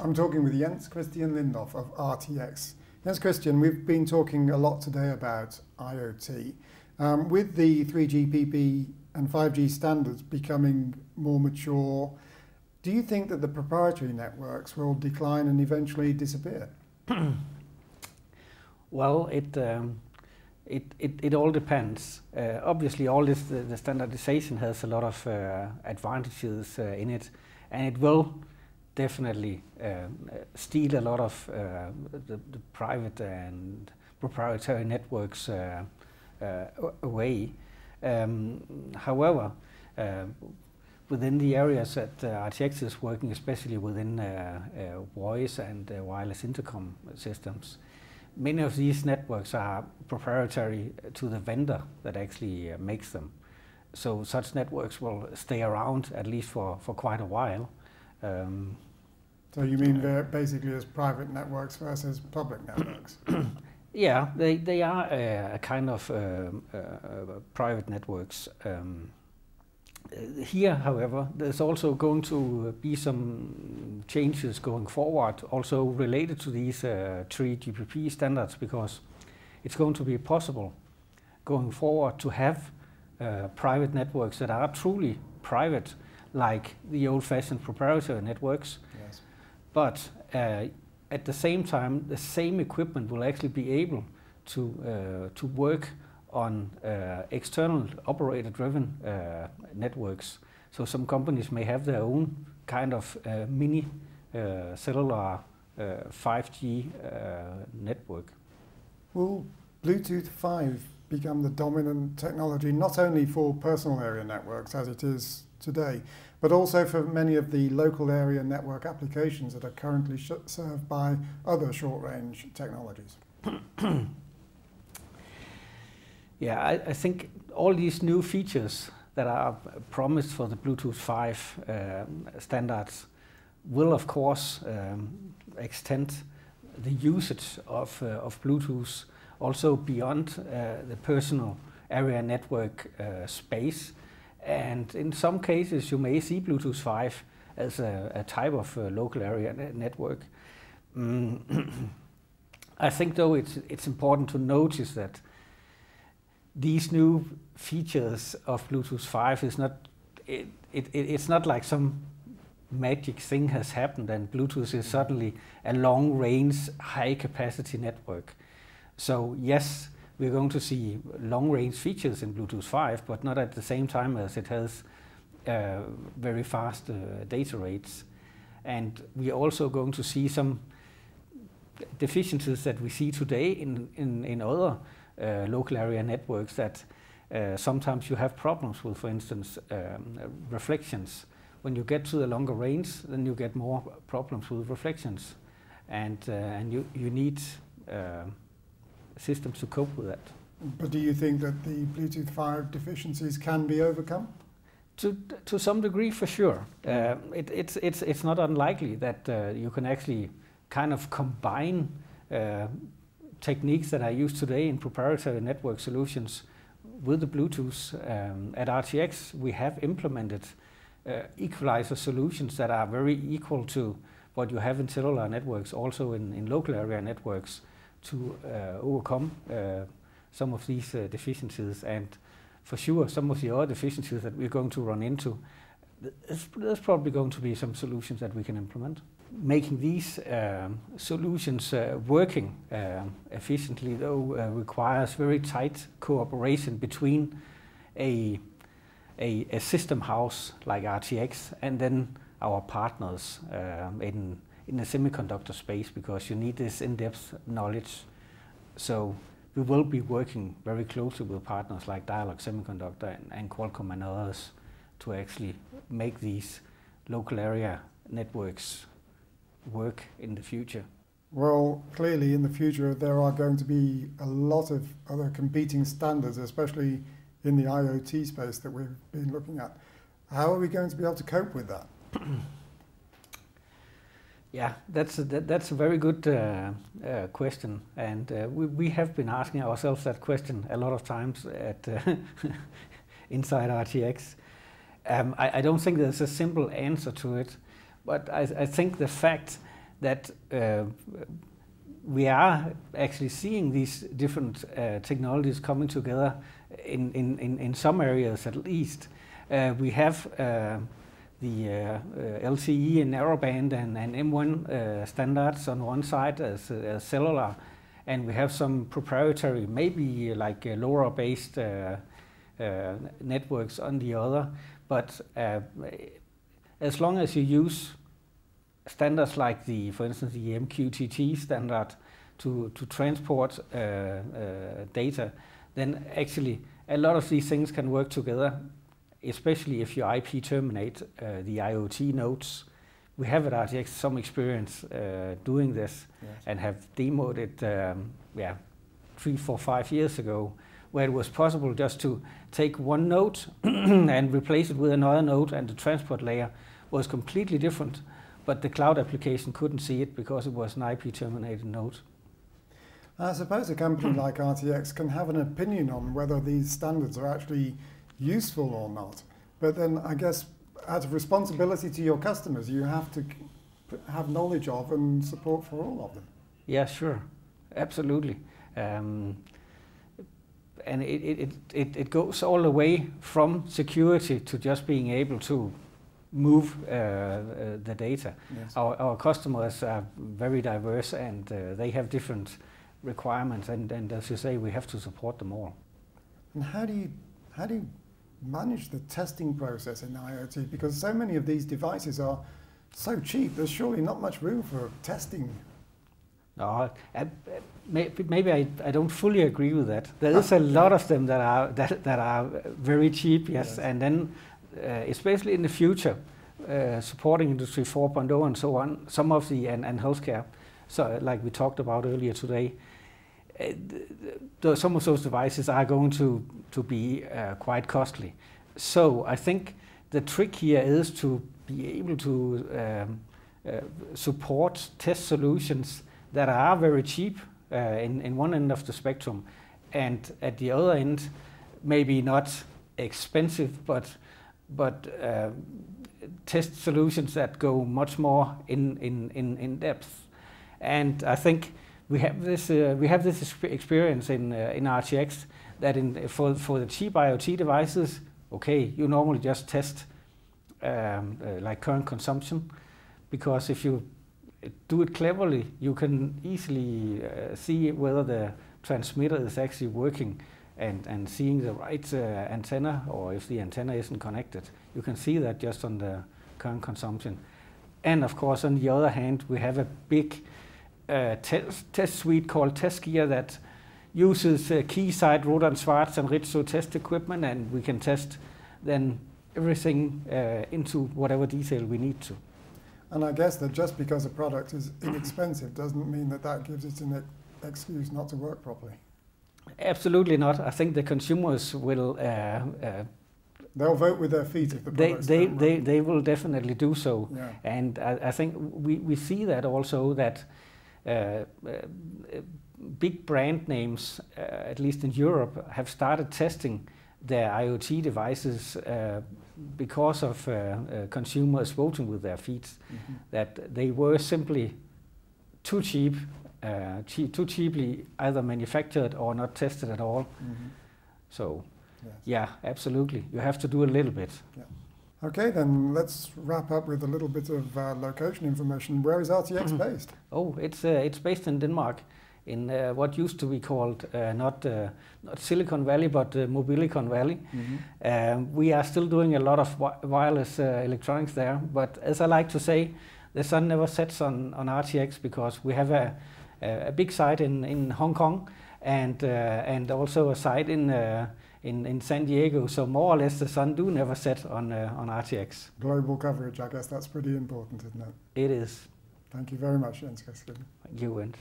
I'm talking with Jens Christian Lindhoff of RTX. Jens Christian, we've been talking a lot today about IoT. With the 3GPP and 5G standards becoming more mature, do you think that the proprietary networks will decline and eventually disappear? Well, it all depends. Obviously, all this the standardization has a lot of advantages in it, and it will definitely steal a lot of the private and proprietary networks away. However, within the areas that RTX is working, especially within voice and wireless intercom systems, many of these networks are proprietary to the vendor that actually makes them. So such networks will stay around at least for quite a while. So you mean they're basically as private networks versus public networks? Yeah, they are a kind of private networks. Here, however, there's also going to be some changes going forward, also related to these 3GPP standards, because it's going to be possible going forward to have private networks that are truly private, like the old-fashioned proprietary networks. Yes. But at the same time, the same equipment will actually be able to work on external operator-driven networks. So some companies may have their own kind of mini cellular 5G network. Will Bluetooth 5 become the dominant technology not only for personal area networks as it is today, but also for many of the local area network applications that are currently served by other short-range technologies? Yeah, I think all these new features that are promised for the Bluetooth 5 standards will, of course, extend the usage of Bluetooth also beyond the personal area network space. And in some cases, you may see Bluetooth 5 as a type of local area network. I think, though, it's important to notice that these new features of Bluetooth 5 is not, it's not like some magic thing has happened and Bluetooth is suddenly a long-range, high-capacity network. So yes, we're going to see long-range features in Bluetooth 5, but not at the same time as it has very fast data rates. And we are also going to see some deficiencies that we see today in other local area networks, that sometimes you have problems with, for instance, reflections. When you get to the longer range, then you get more problems with reflections, and you need systems to cope with that. But do you think that the Bluetooth 5 deficiencies can be overcome? To some degree, for sure. It's not unlikely that you can actually kind of combine techniques that are used today in proprietary network solutions with the Bluetooth. At RTX, we have implemented equalizer solutions that are very equal to what you have in cellular networks, also in local area networks, to overcome some of these deficiencies. And for sure, some of the other deficiencies that we're going to run into, there's probably going to be some solutions that we can implement. Making these solutions working efficiently, though, requires very tight cooperation between a system house like RTX and then our partners in the semiconductor space, because you need this in-depth knowledge. So we will be working very closely with partners like Dialog Semiconductor and Qualcomm and others to actually make these local area networks work in the future. Well, clearly in the future there are going to be a lot of other competing standards, especially in the IoT space that we've been looking at. How are we going to be able to cope with that? Yeah, that's a very good question, and we have been asking ourselves that question a lot of times at inside RTX. I don't think there's a simple answer to it, but I think the fact that we are actually seeing these different technologies coming together in some areas at least. We have the LTE and narrowband and M1 standards on one side as cellular, and we have some proprietary, maybe like LoRa-based networks on the other. But as long as you use standards like for instance, the MQTT standard to transport data, then actually a lot of these things can work together, especially if you IP terminate the IoT nodes. We have at RTX some experience doing this, yes, and have demoed it 3, 4, 5 years ago, where it was possible just to take one node and replace it with another node, and the transport layer was completely different, but the cloud application couldn't see it because it was an IP terminated node. I suppose a company like RTX can have an opinion on whether these standards are actually useful or not, but then I guess out of responsibility to your customers, you have to have knowledge of and support for all of them. Yeah, sure, absolutely. And it goes all the way from security to just being able to move the data. Yes. Our customers are very diverse, and they have different requirements, and as you say, we have to support them all. And how do you manage the testing process in IoT? Because so many of these devices are so cheap, there's surely not much room for testing. No, maybe I don't fully agree with that. There is a lot of them that are very cheap, yes, and then especially in the future, supporting Industry 4.0 and so on, some of the and healthcare, so like we talked about earlier today, some of those devices are going to be quite costly. So I think the trick here is to be able to support test solutions that are very cheap in one end of the spectrum, and at the other end maybe not expensive, but test solutions that go much more in depth. And I think we have this experience in RTX that for the cheap IoT devices, okay, you normally just test like current consumption, because if you do it cleverly, you can easily see whether the transmitter is actually working and seeing the right antenna, or if the antenna isn't connected. You can see that just on the current consumption. And of course, on the other hand, we have a big test suite called Test Gear that uses Keysight, Rodan Schwarz and Rizzo test equipment, and we can test then everything into whatever detail we need to. And I guess that just because a product is inexpensive doesn't mean that gives it an excuse not to work properly. Absolutely not. I think the consumers will... they'll vote with their feet if the products they will definitely do so. Yeah. And I think we see that also, that big brand names, at least in Europe, have started testing their IoT devices because of consumers voting with their feet, that they were simply too cheap, too cheaply either manufactured or not tested at all. So, yes, yeah, absolutely. You have to do a little bit. Yeah. Okay, then let's wrap up with a little bit of location information. Where is RTX based? Oh, it's based in Denmark, in what used to be called not Silicon Valley, but Mobilicon Valley. We are still doing a lot of wireless electronics there, but as I like to say, the sun never sets on RTX, because we have a big site in Hong Kong, and also a site in San Diego, so more or less the sun do never set on RTX. Global coverage, I guess that's pretty important, isn't it? It is. Thank you very much, Jens Christian. Thank you, Jens.